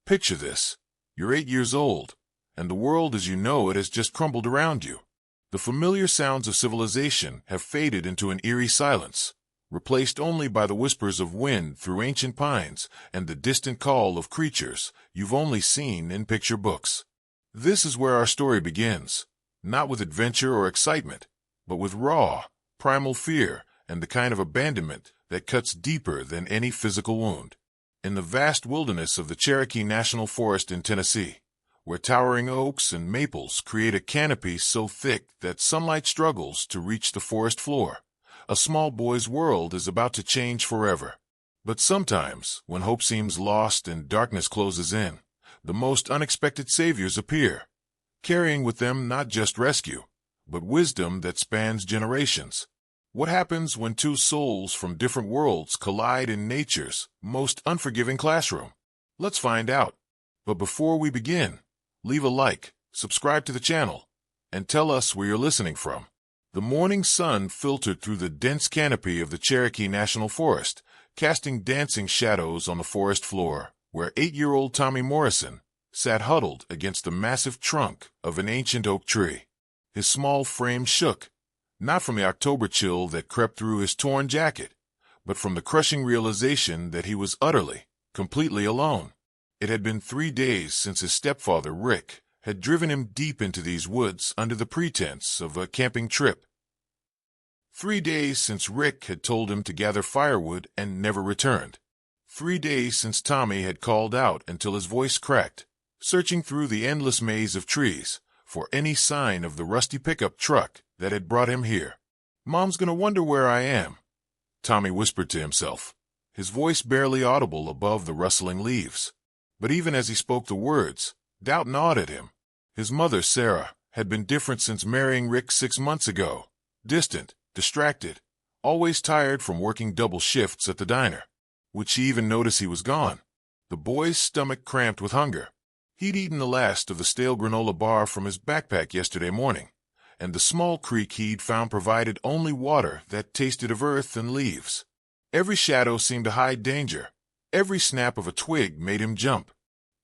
Picture this. You're 8 years old, and the world as you know it has just crumbled around you. The familiar sounds of civilization have faded into an eerie silence, replaced only by the whispers of wind through ancient pines and the distant call of creatures you've only seen in picture books. This is where our story begins, not with adventure or excitement, but with raw, primal fear and the kind of abandonment that cuts deeper than any physical wound. In the vast wilderness of the Cherokee National Forest in Tennessee, where towering oaks and maples create a canopy so thick that sunlight struggles to reach the forest floor, a small boy's world is about to change forever. But sometimes, when hope seems lost and darkness closes in, the most unexpected saviors appear, carrying with them not just rescue, but wisdom that spans generations. What happens when two souls from different worlds collide in nature's most unforgiving classroom? Let's find out. But before we begin, leave a like, subscribe to the channel, and tell us where you're listening from. The morning sun filtered through the dense canopy of the Cherokee National Forest, casting dancing shadows on the forest floor, where 8-year-old Tommy Morrison sat huddled against the massive trunk of an ancient oak tree. His small frame shook, not from the October chill that crept through his torn jacket, but from the crushing realization that he was utterly, completely alone. It had been 3 days since his stepfather, Rick, had driven him deep into these woods under the pretense of a camping trip. 3 days since Rick had told him to gather firewood and never returned. 3 days since Tommy had called out until his voice cracked, searching through the endless maze of trees for any sign of the rusty pickup truck that had brought him here. "Mom's gonna wonder where I am," Tommy whispered to himself, his voice barely audible above the rustling leaves. But even as he spoke the words, doubt gnawed at him. His mother, Sarah, had been different since marrying Rick 6 months ago. Distant, distracted, always tired from working double shifts at the diner. Would she even notice he was gone? The boy's stomach cramped with hunger. He'd eaten the last of the stale granola bar from his backpack yesterday morning, and the small creek he'd found provided only water that tasted of earth and leaves. Every shadow seemed to hide danger. Every snap of a twig made him jump.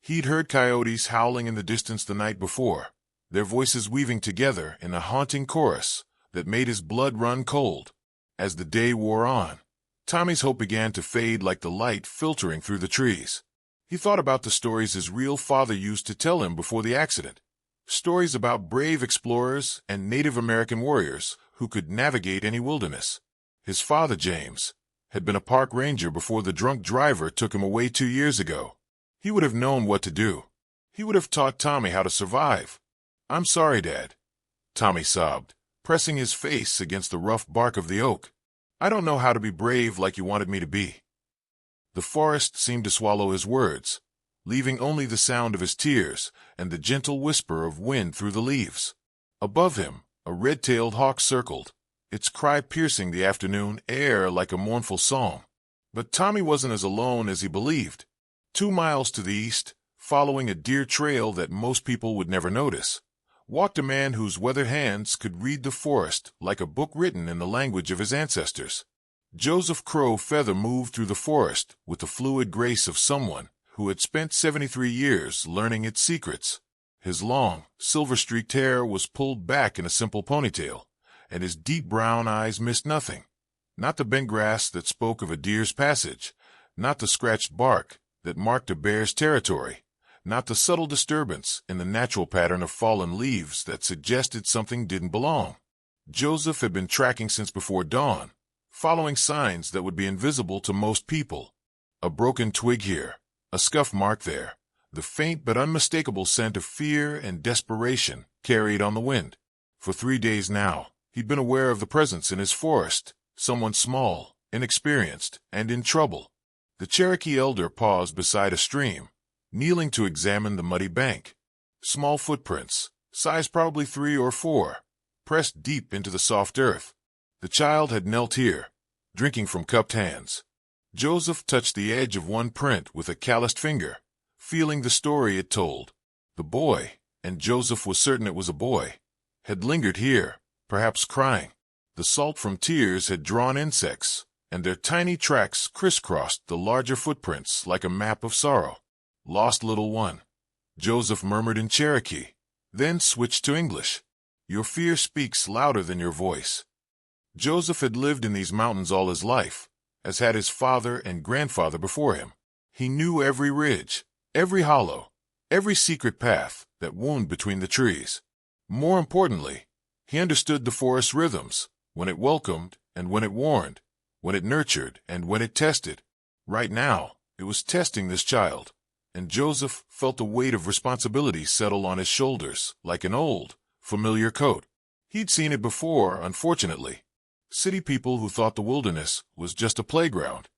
He'd heard coyotes howling in the distance the night before, their voices weaving together in a haunting chorus that made his blood run cold. As the day wore on, Tommy's hope began to fade like the light filtering through the trees. He thought about the stories his real father used to tell him before the accident. Stories about brave explorers and Native American warriors who could navigate any wilderness. His father, James, had been a park ranger before the drunk driver took him away 2 years ago. He would have known what to do. He would have taught Tommy how to survive. "I'm sorry, Dad," Tommy sobbed, pressing his face against the rough bark of the oak. "I don't know how to be brave like you wanted me to be." The forest seemed to swallow his words, leaving only the sound of his tears and the gentle whisper of wind through the leaves. Above him, a red-tailed hawk circled, its cry piercing the afternoon air like a mournful psalm. But Tommy wasn't as alone as he believed. 2 miles to the east, following a deer trail that most people would never notice, walked a man whose weathered hands could read the forest like a book written in the language of his ancestors. Joseph Crow Feather moved through the forest with the fluid grace of someone who had spent 73 years learning its secrets. His long, silver-streaked hair was pulled back in a simple ponytail, and his deep brown eyes missed nothing. Not the bent grass that spoke of a deer's passage, not the scratched bark that marked a bear's territory, not the subtle disturbance in the natural pattern of fallen leaves that suggested something didn't belong. Joseph had been tracking since before dawn, following signs that would be invisible to most people. A broken twig here, a scuff mark there, the faint but unmistakable scent of fear and desperation carried on the wind. For 3 days now, he'd been aware of the presence in his forest, someone small, inexperienced, and in trouble. The Cherokee elder paused beside a stream, kneeling to examine the muddy bank. Small footprints, size probably 3 or 4, pressed deep into the soft earth. The child had knelt here, drinking from cupped hands. Joseph touched the edge of one print with a calloused finger, feeling the story it told. The boy, and Joseph was certain it was a boy, had lingered here, perhaps crying. The salt from tears had drawn insects, and their tiny tracks crisscrossed the larger footprints like a map of sorrow. Lost little one. Joseph murmured in Cherokee, then switched to English. Your fear speaks louder than your voice. Joseph had lived in these mountains all his life, as had his father and grandfather before him. He knew every ridge, every hollow, every secret path that wound between the trees. More importantly, he understood the forest's rhythms, when it welcomed and when it warned, when it nurtured and when it tested. Right now, it was testing this child, and Joseph felt the weight of responsibility settle on his shoulders like an old, familiar coat. He'd seen it before, unfortunately. City people who thought the wilderness was just a playground,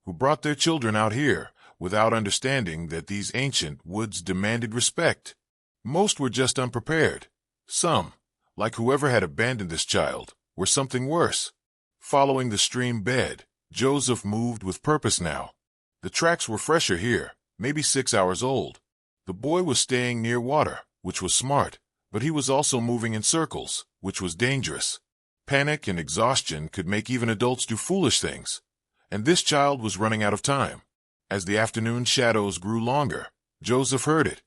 who brought their children out here without understanding that these ancient woods demanded respect. Most were just unprepared. Some, like whoever had abandoned this child, were something worse. Following the stream bed, Joseph moved with purpose now. The tracks were fresher here, maybe 6 hours old. The boy was staying near water, which was smart, but he was also moving in circles, which was dangerous. Panic and exhaustion could make even adults do foolish things, and this child was running out of time. As the afternoon shadows grew longer, Joseph heard it,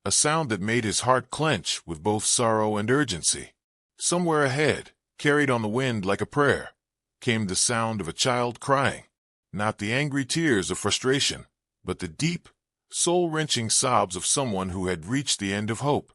a sound that made his heart clench with both sorrow and urgency. Somewhere ahead, carried on the wind like a prayer, came the sound of a child crying, not the angry tears of frustration, but the deep, soul-wrenching sobs of someone who had reached the end of hope.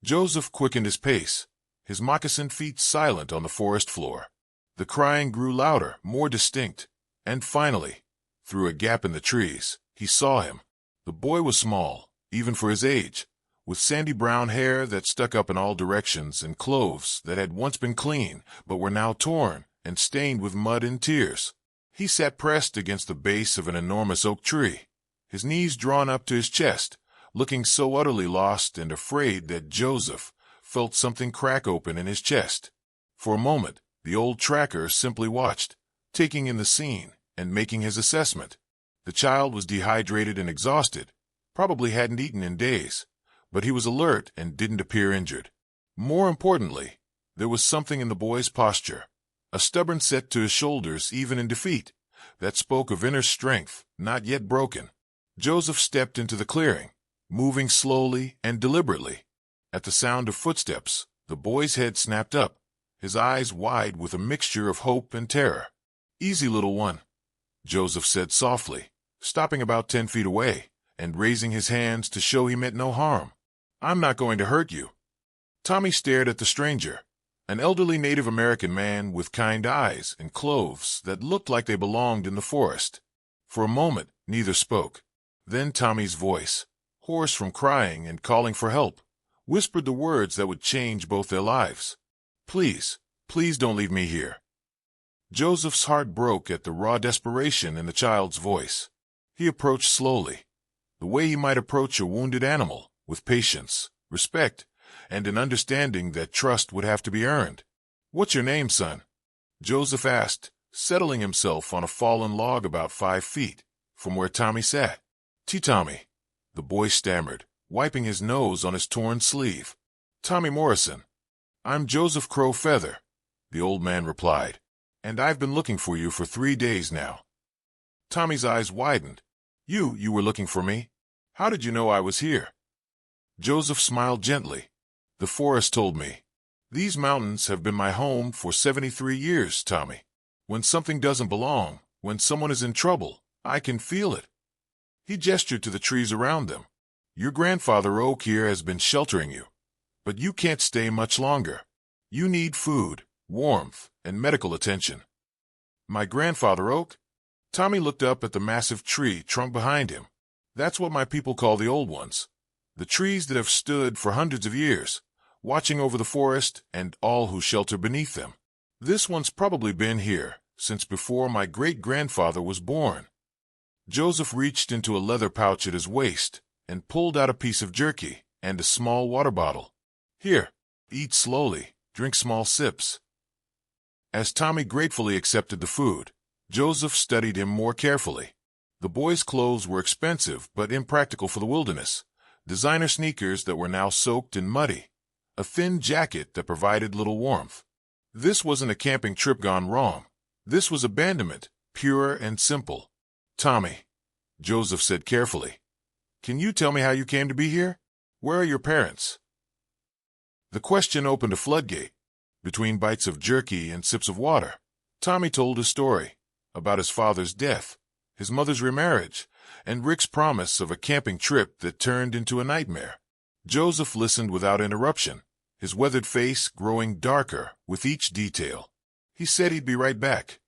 Joseph quickened his pace, his moccasined feet silent on the forest floor. The crying grew louder, more distinct, and finally, through a gap in the trees, he saw him. The boy was small, even for his age, with sandy brown hair that stuck up in all directions and clothes that had once been clean but were now torn and stained with mud and tears. He sat pressed against the base of an enormous oak tree, his knees drawn up to his chest, looking so utterly lost and afraid that Joseph felt something crack open in his chest. For a moment, the old tracker simply watched, taking in the scene and making his assessment. The child was dehydrated and exhausted, probably hadn't eaten in days, but he was alert and didn't appear injured. More importantly, there was something in the boy's posture, a stubborn set to his shoulders even in defeat, that spoke of inner strength not yet broken. Joseph stepped into the clearing, moving slowly and deliberately. At the sound of footsteps, the boy's head snapped up, his eyes wide with a mixture of hope and terror. "Easy, little one," Joseph said softly, stopping about 10 feet away and raising his hands to show he meant no harm. "I'm not going to hurt you." Tommy stared at the stranger, an elderly Native American man with kind eyes and clothes that looked like they belonged in the forest. For a moment, neither spoke. Then Tommy's voice, hoarse from crying and calling for help, whispered the words that would change both their lives. "Please, please don't leave me here." Joseph's heart broke at the raw desperation in the child's voice. He approached slowly, the way he might approach a wounded animal, with patience, respect, and an understanding that trust would have to be earned. "What's your name, son?" Joseph asked, settling himself on a fallen log about 5 feet from where Tommy sat. "Tommy," the boy stammered, wiping his nose on his torn sleeve. "Tommy Morrison." "I'm Joseph Crow Feather," the old man replied, "and I've been looking for you for 3 days now." Tommy's eyes widened. You were looking for me? How did you know I was here?" Joseph smiled gently. "The forest told me. These mountains have been my home for 73 years, Tommy. When something doesn't belong, when someone is in trouble, I can feel it." He gestured to the trees around them. "Your grandfather Oak here has been sheltering you, but you can't stay much longer. You need food, warmth, and medical attention." "My grandfather Oak?" Tommy looked up at the massive tree trunk behind him. "That's what my people call the old ones, the trees that have stood for hundreds of years, watching over the forest and all who shelter beneath them. This one's probably been here since before my great-grandfather was born." Joseph reached into a leather pouch at his waist and pulled out a piece of jerky and a small water bottle. "Here, eat slowly, drink small sips." As Tommy gratefully accepted the food, Joseph studied him more carefully. The boy's clothes were expensive but impractical for the wilderness, designer sneakers that were now soaked and muddy, a thin jacket that provided little warmth. This wasn't a camping trip gone wrong. This was abandonment, pure and simple. "Tommy," Joseph said carefully, Can you tell me how you came to be here? Where are your parents? The question opened a floodgate. Between bites of jerky and sips of water, Tommy told his story about his father's death, his mother's remarriage, and Rick's promise of a camping trip that turned into a nightmare. Joseph listened without interruption, his weathered face growing darker with each detail. He said he'd be right back.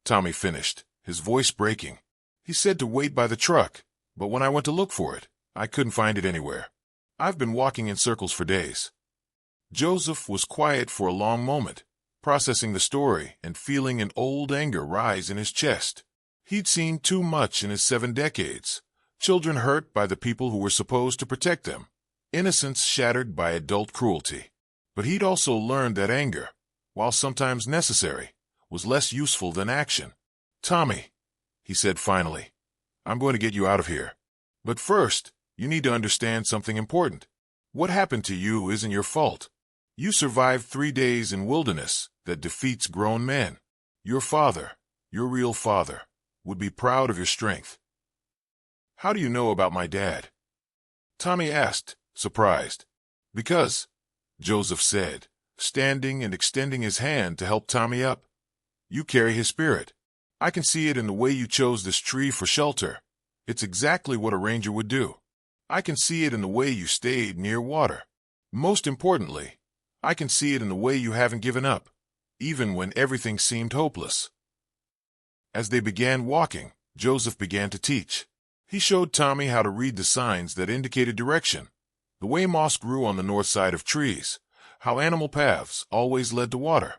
Tommy finished, his voice breaking. He said to wait by the truck, but when I went to look for it, I couldn't find it anywhere. I've been walking in circles for days. Joseph was quiet for a long moment, processing the story and feeling an old anger rise in his chest. He'd seen too much in his 7 decades. Children hurt by the people who were supposed to protect them. Innocence shattered by adult cruelty. But he'd also learned that anger, while sometimes necessary, was less useful than action. Tommy, he said finally, I'm going to get you out of here. But first, you need to understand something important. What happened to you isn't your fault. You survived 3 days in wilderness that defeats grown men. Your father, your real father, would be proud of your strength. How do you know about my dad? Tommy asked, surprised. Because, Joseph said, standing and extending his hand to help Tommy up. You carry his spirit. I can see it in the way you chose this tree for shelter. It's exactly what a ranger would do. I can see it in the way you stayed near water. Most importantly, I can see it in the way you haven't given up, even when everything seemed hopeless. As they began walking, Joseph began to teach. He showed Tommy how to read the signs that indicated direction, the way moss grew on the north side of trees, how animal paths always led to water,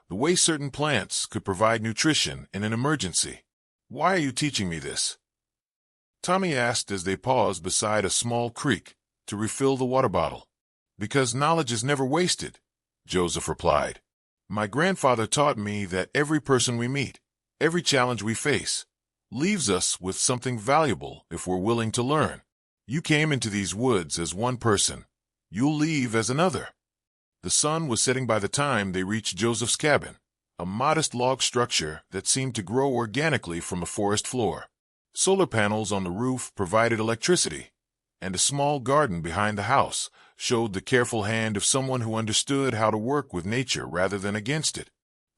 the way certain plants could provide nutrition in an emergency. Why are you teaching me this? Tommy asked as they paused beside a small creek to refill the water bottle. Because knowledge is never wasted, Joseph replied. My grandfather taught me that every person we meet, every challenge we face, leaves us with something valuable if we're willing to learn. You came into these woods as one person. You'll leave as another. The sun was setting by the time they reached Joseph's cabin, a modest log structure that seemed to grow organically from a forest floor. Solar panels on the roof provided electricity, and a small garden behind the house showed the careful hand of someone who understood how to work with nature rather than against it.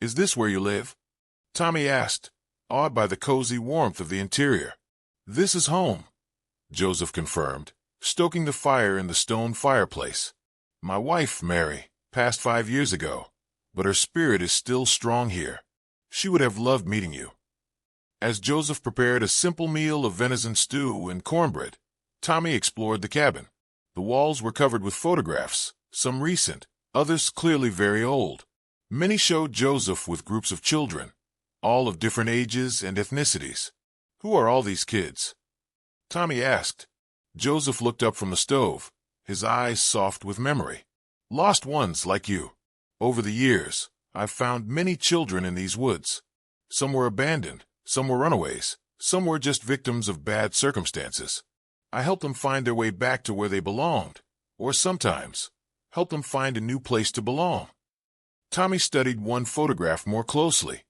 Is this where you live? Tommy asked, awed by the cozy warmth of the interior. This is home, Joseph confirmed, stoking the fire in the stone fireplace. My wife, Mary, passed 5 years ago, but her spirit is still strong here. She would have loved meeting you. As Joseph prepared a simple meal of venison stew and cornbread, Tommy explored the cabin. The walls were covered with photographs, some recent, others clearly very old. Many showed Joseph with groups of children, all of different ages and ethnicities. Who are all these kids? Tommy asked. Joseph looked up from the stove, his eyes soft with memory. Lost ones like you. Over the years, I've found many children in these woods. Some were abandoned, some were runaways, some were just victims of bad circumstances. I helped them find their way back to where they belonged, or sometimes, help them find a new place to belong. Tommy studied one photograph more closely.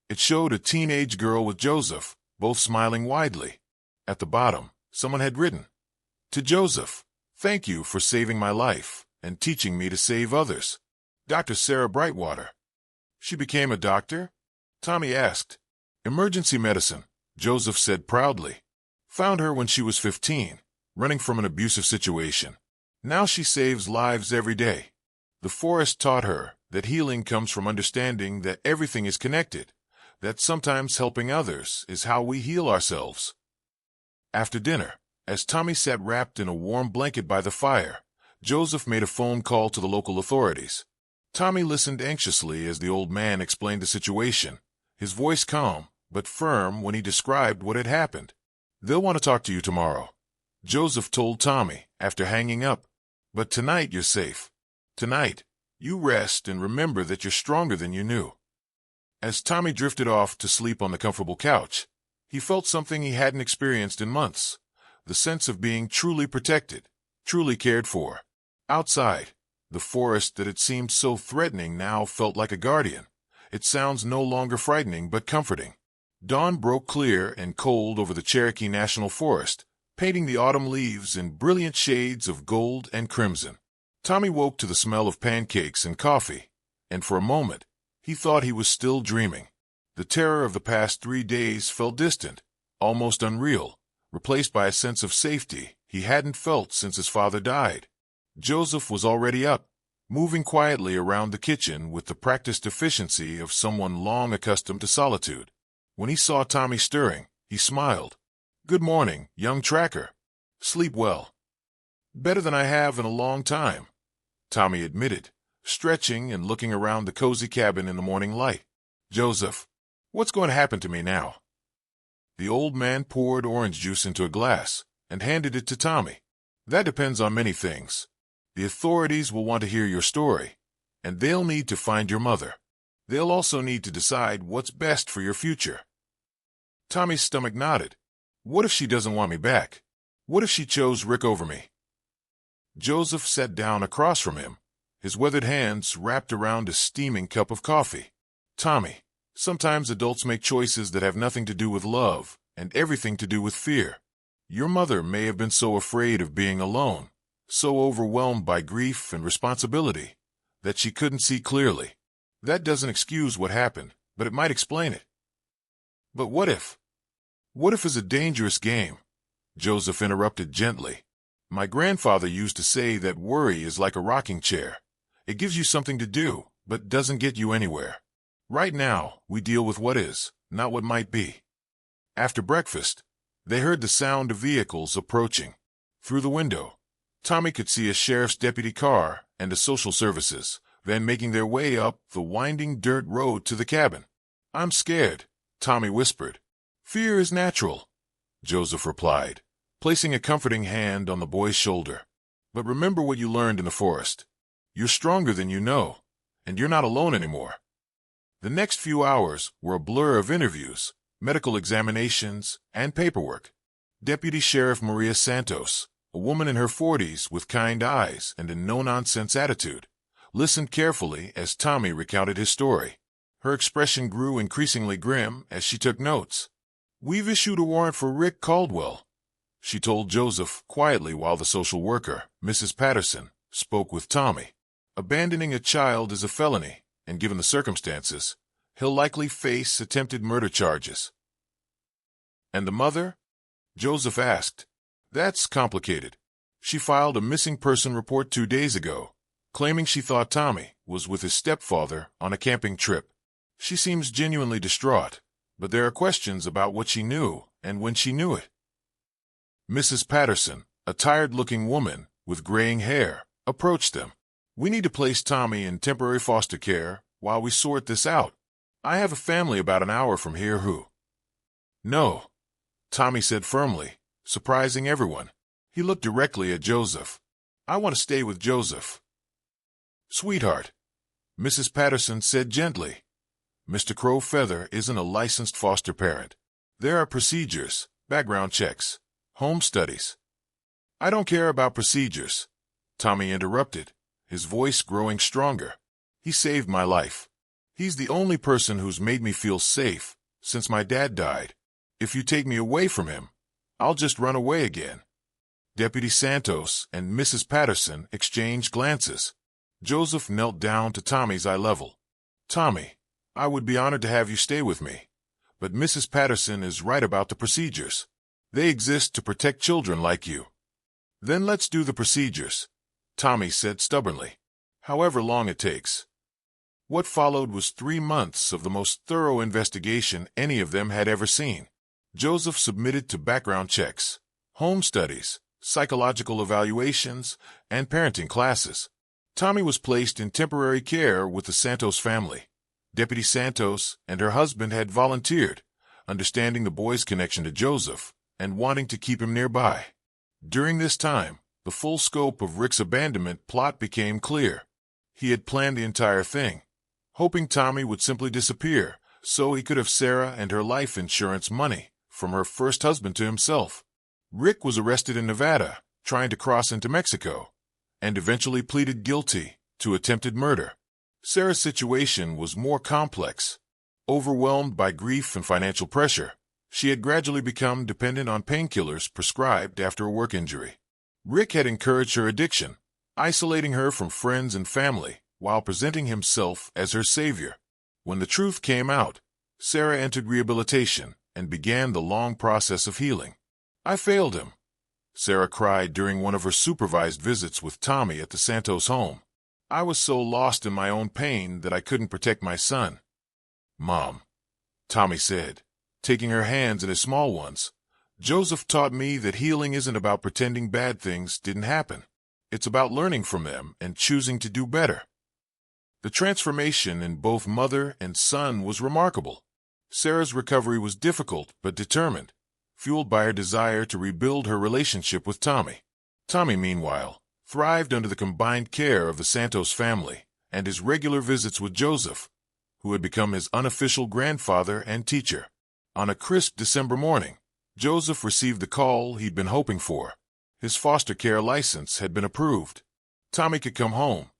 It showed a teenage girl with Joseph, both smiling widely. At the bottom, someone had written, To Joseph, thank you for saving my life and teaching me to save others. Dr. Sarah Brightwater. She became a doctor? Tommy asked. Emergency medicine, Joseph said proudly. Found her when she was 15, running from an abusive situation. Now she saves lives every day. The forest taught her that healing comes from understanding that everything is connected, that sometimes helping others is how we heal ourselves. After dinner, as Tommy sat wrapped in a warm blanket by the fire, Joseph made a phone call to the local authorities. Tommy listened anxiously as the old man explained the situation, his voice calm but firm when he described what had happened. They'll want to talk to you tomorrow, Joseph told Tommy after hanging up. But tonight you're safe. Tonight, you rest and remember that you're stronger than you knew. As Tommy drifted off to sleep on the comfortable couch, he felt something he hadn't experienced in months, the sense of being truly protected, truly cared for. Outside, the forest that had seemed so threatening now felt like a guardian. Its sounds no longer frightening but comforting. Dawn broke clear and cold over the Cherokee National Forest, painting the autumn leaves in brilliant shades of gold and crimson. Tommy woke to the smell of pancakes and coffee, and for a moment, he thought he was still dreaming. The terror of the past 3 days felt distant, almost unreal, replaced by a sense of safety he hadn't felt since his father died. Joseph was already up, moving quietly around the kitchen with the practiced efficiency of someone long accustomed to solitude. When he saw Tommy stirring, he smiled. "Good morning, young tracker. Sleep well." "Better than I have in a long time," Tommy admitted, stretching and looking around the cozy cabin in the morning light. "Joseph, what's going to happen to me now?" The old man poured orange juice into a glass and handed it to Tommy. "That depends on many things. The authorities will want to hear your story, and they'll need to find your mother. They'll also need to decide what's best for your future." Tommy's stomach nodded. What if she doesn't want me back? What if she chose Rick over me? Joseph sat down across from him, his weathered hands wrapped around a steaming cup of coffee. "Tommy, sometimes adults make choices that have nothing to do with love and everything to do with fear. Your mother may have been so afraid of being alone, so overwhelmed by grief and responsibility, that she couldn't see clearly. That doesn't excuse what happened, but it might explain it." "But what if? What if is a dangerous game," Joseph interrupted gently. "My grandfather used to say that worry is like a rocking chair. It gives you something to do, but doesn't get you anywhere. Right now, we deal with what is, not what might be." After breakfast, they heard the sound of vehicles approaching. Through the window, Tommy could see a sheriff's deputy car and a social services van making their way up the winding dirt road to the cabin. "I'm scared," Tommy whispered. "Fear is natural," Joseph replied, placing a comforting hand on the boy's shoulder. "But remember what you learned in the forest. You're stronger than you know, and you're not alone anymore." The next few hours were a blur of interviews, medical examinations, and paperwork. Deputy Sheriff Maria Santos, a woman in her 40s with kind eyes and a no-nonsense attitude, listened carefully as Tommy recounted his story. Her expression grew increasingly grim as she took notes. "We've issued a warrant for Rick Caldwell," she told Joseph quietly while the social worker, Mrs. Patterson, spoke with Tommy. "Abandoning a child is a felony, and given the circumstances, he'll likely face attempted murder charges." "And the mother?" Joseph asked. "That's complicated. She filed a missing person report 2 days ago, claiming she thought Tommy was with his stepfather on a camping trip. She seems genuinely distraught, but there are questions about what she knew and when she knew it." Mrs. Patterson, a tired-looking woman with graying hair, approached them. "We need to place Tommy in temporary foster care while we sort this out. I have a family about an hour from here who—" "No," Tommy said firmly, surprising everyone. He looked directly at Joseph. "I want to stay with Joseph." "Sweetheart," Mrs. Patterson said gently, "Mr. Crowfeather isn't a licensed foster parent. There are procedures, background checks, home studies." "I don't care about procedures," Tommy interrupted, his voice growing stronger. "He saved my life. He's the only person who's made me feel safe since my dad died. If you take me away from him, I'll just run away again." Deputy Santos and Mrs. Patterson exchanged glances. Joseph knelt down to Tommy's eye level. "Tommy, I would be honored to have you stay with me, but Mrs. Patterson is right about the procedures. They exist to protect children like you." "Then let's do the procedures," Tommy said stubbornly, "however long it takes." What followed was 3 months of the most thorough investigation any of them had ever seen. Joseph submitted to background checks, home studies, psychological evaluations, and parenting classes. Tommy was placed in temporary care with the Santos family. Deputy Santos and her husband had volunteered, understanding the boy's connection to Joseph and wanting to keep him nearby. During this time, the full scope of Rick's abandonment plot became clear. He had planned the entire thing, hoping Tommy would simply disappear so he could have Sarah and her life insurance money from her first husband to himself. Rick was arrested in Nevada, trying to cross into Mexico, and eventually pleaded guilty to attempted murder. Sarah's situation was more complex. Overwhelmed by grief and financial pressure, She had gradually become dependent on painkillers prescribed after a work injury. Rick had encouraged her addiction, isolating her from friends and family, while presenting himself as her savior. When the truth came out, Sarah entered rehabilitation and began the long process of healing. "I failed him," Sarah cried during one of her supervised visits with Tommy at the Santos home. "I was so lost in my own pain that I couldn't protect my son." "Mom," Tommy said, taking her hands in his small ones, "Joseph taught me that healing isn't about pretending bad things didn't happen. It's about learning from them and choosing to do better." The transformation in both mother and son was remarkable. Sarah's recovery was difficult but determined, fueled by her desire to rebuild her relationship with Tommy. Tommy, meanwhile, thrived under the combined care of the Santos family and his regular visits with Joseph, who had become his unofficial grandfather and teacher. On a crisp December morning, Joseph received the call he'd been hoping for. His foster care license had been approved. Tommy could come home.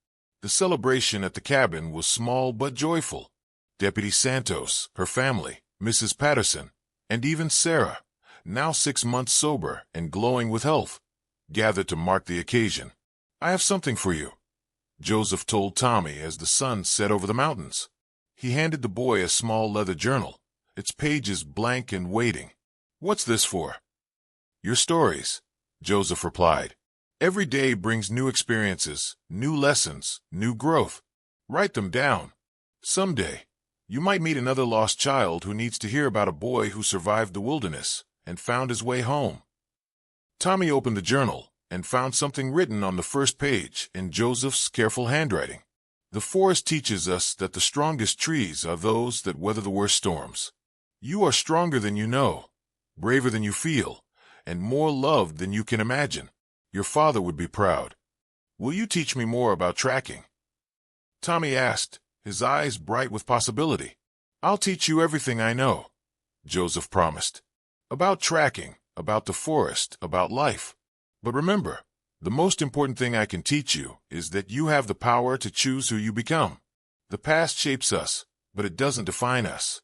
The celebration at the cabin was small but joyful. Deputy Santos, her family, Mrs. Patterson, and even Sarah, now 6 months sober and glowing with health, gathered to mark the occasion. "I have something for you," Joseph told Tommy as the sun set over the mountains. He handed the boy a small leather journal, its pages blank and waiting. "What's this for?" "Your stories," Joseph replied. "Every day brings new experiences, new lessons, new growth. Write them down. Someday, you might meet another lost child who needs to hear about a boy who survived the wilderness and found his way home." Tommy opened the journal and found something written on the first page in Joseph's careful handwriting. "The forest teaches us that the strongest trees are those that weather the worst storms. You are stronger than you know, braver than you feel, and more loved than you can imagine. Your father would be proud. Will you teach me more about tracking?" Tommy asked, his eyes bright with possibility. "I'll teach you everything I know," Joseph promised. "About tracking, about the forest, about life. But remember, the most important thing I can teach you is that you have the power to choose who you become. The past shapes us, but it doesn't define us."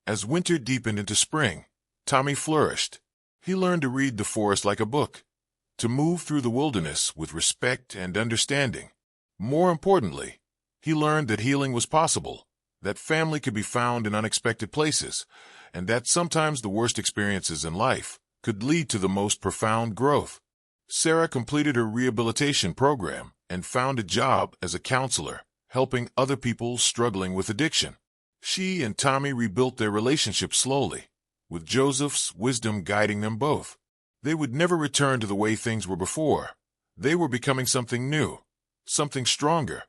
As winter deepened into spring, Tommy flourished. He learned to read the forest like a book, to move through the wilderness with respect and understanding. More importantly, he learned that healing was possible, that family could be found in unexpected places, and that sometimes the worst experiences in life could lead to the most profound growth. Sarah completed her rehabilitation program and found a job as a counselor, helping other people struggling with addiction. She and Tommy rebuilt their relationship slowly, with Joseph's wisdom guiding them both. They would never return to the way things were before. They were becoming something new, something stronger.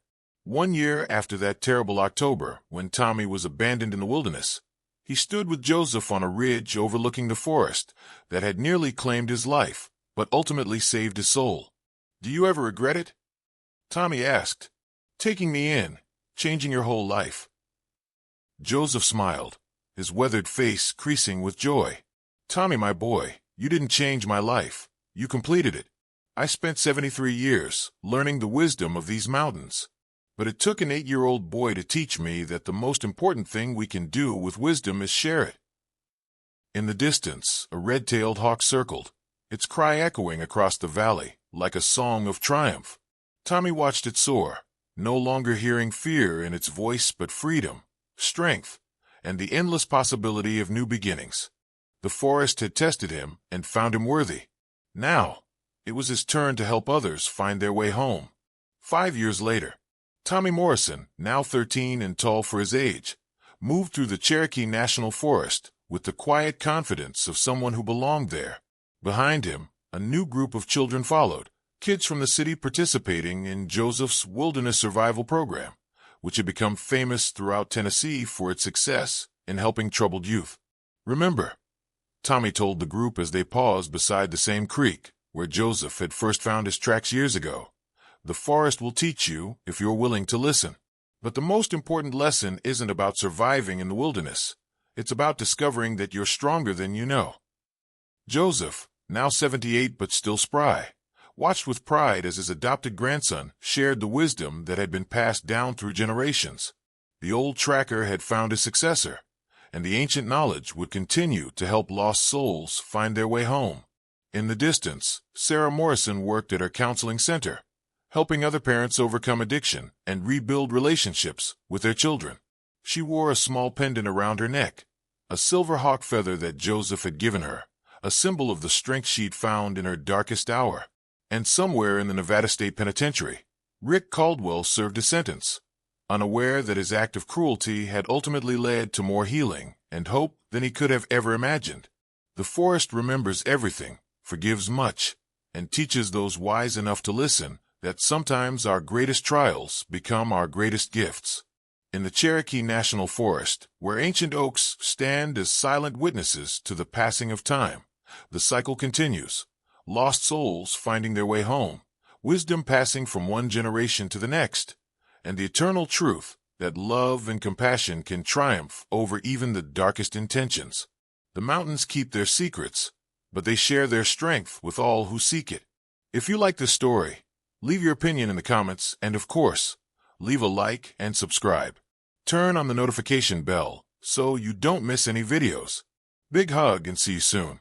1 year after that terrible October, when Tommy was abandoned in the wilderness, he stood with Joseph on a ridge overlooking the forest that had nearly claimed his life, but ultimately saved his soul. "Do you ever regret it?" Tommy asked. "Taking me in, changing your whole life?" Joseph smiled, his weathered face creasing with joy. "Tommy, my boy, you didn't change my life. You completed it. I spent 73 years learning the wisdom of these mountains. But it took an 8-year-old boy to teach me that the most important thing we can do with wisdom is share it." In the distance, a red-tailed hawk circled, its cry echoing across the valley like a song of triumph. Tommy watched it soar, no longer hearing fear in its voice but freedom, strength, and the endless possibility of new beginnings. The forest had tested him and found him worthy. Now, it was his turn to help others find their way home. 5 years later, Tommy Morrison, now 13 and tall for his age, moved through the Cherokee National Forest with the quiet confidence of someone who belonged there. Behind him, a new group of children followed, kids from the city participating in Joseph's Wilderness Survival Program, which had become famous throughout Tennessee for its success in helping troubled youth. "Remember," Tommy told the group as they paused beside the same creek where Joseph had first found his tracks years ago, "the forest will teach you if you're willing to listen. But the most important lesson isn't about surviving in the wilderness. It's about discovering that you're stronger than you know." Joseph, now 78 but still spry, watched with pride as his adopted grandson shared the wisdom that had been passed down through generations. The old tracker had found his successor, and the ancient knowledge would continue to help lost souls find their way home. In the distance, Sarah Morrison worked at her counseling center, helping other parents overcome addiction and rebuild relationships with their children. She wore a small pendant around her neck, a silver hawk feather that Joseph had given her, a symbol of the strength she'd found in her darkest hour. And somewhere in the Nevada State Penitentiary, Rick Caldwell served a sentence, unaware that his act of cruelty had ultimately led to more healing and hope than he could have ever imagined. The forest remembers everything, forgives much, and teaches those wise enough to listen that sometimes our greatest trials become our greatest gifts. In the Cherokee National Forest, where ancient oaks stand as silent witnesses to the passing of time, the cycle continues, lost souls finding their way home, wisdom passing from one generation to the next, and the eternal truth that love and compassion can triumph over even the darkest intentions. The mountains keep their secrets, but they share their strength with all who seek it. If you like this story, leave your opinion in the comments and, of course, leave a like and subscribe. Turn on the notification bell so you don't miss any videos. Big hug and see you soon.